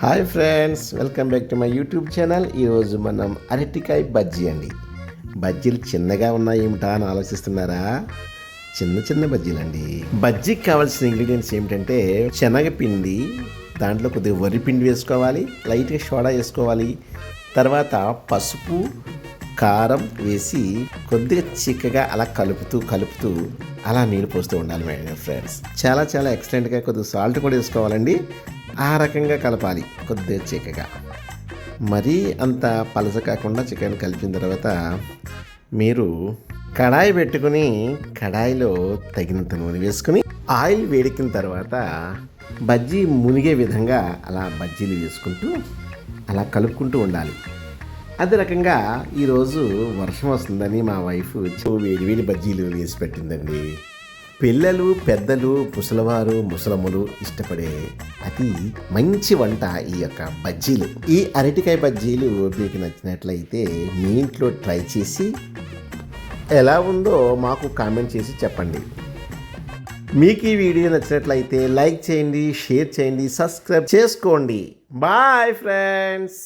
Hi friends, welcome back to my YouTube channel. ఈరోజు మనం అరటికాయ బజ్జీ అండి. బజ్జీలు చిన్నగా ఉన్నాయేమిటా అని ఆలోచిస్తున్నారా? చిన్న చిన్న బజ్జీలు అండి. బజ్జీకి కావాల్సిన ఇంగ్రీడియంట్స్ ఏమిటంటే శనగపిండి, దాంట్లో కొద్దిగా వరి పిండి వేసుకోవాలి, లైట్గా సోడా వేసుకోవాలి, తర్వాత పసుపు కారం వేసి కొద్దిగా చిక్కగా అలా కలుపుతూ అలా నీళ్ళు పోస్తూ ఉండాలి మేడం ఫ్రెండ్స్. చాలా చాలా ఎక్సలెంట్గా కొద్దిగా సాల్ట్ కూడా వేసుకోవాలండి. ఆ రకంగా కలపాలి కొద్దిగా చిక్కగా. మరీ అంత పలస కాకుండా చికెన్ కలిపిన తర్వాత మీరు కడాయి పెట్టుకుని కడాయిలో తగినంత నూనె వేసుకుని ఆయిల్ వేడెక్కిన తర్వాత బజ్జీ మునిగే విధంగా అలా బజ్జీలు వేసుకుంటూ అలా కలుపుకుంటూ ఉండాలి. అదే రకంగా ఈరోజు వర్షం వస్తుందని మా వైఫ్ వేడి బజ్జీలు వేసి పెట్టిందండి. పిల్లలు, పెద్దలు, ముసలివారు, ముసలమ్మలు ఇష్టపడే అతి మంచి వంట ఈ యొక్క బజ్జీలు. ఈ అరటికాయ బజ్జీలు మీకు నచ్చినట్లయితే మీ ఇంట్లో ట్రై చేసి ఎలా ఉందో మాకు కామెంట్ చేసి చెప్పండి. మీకు ఈ వీడియో నచ్చినట్లయితే లైక్ చేయండి, షేర్ చేయండి, సబ్స్క్రైబ్ చేసుకోండి. Bye friends.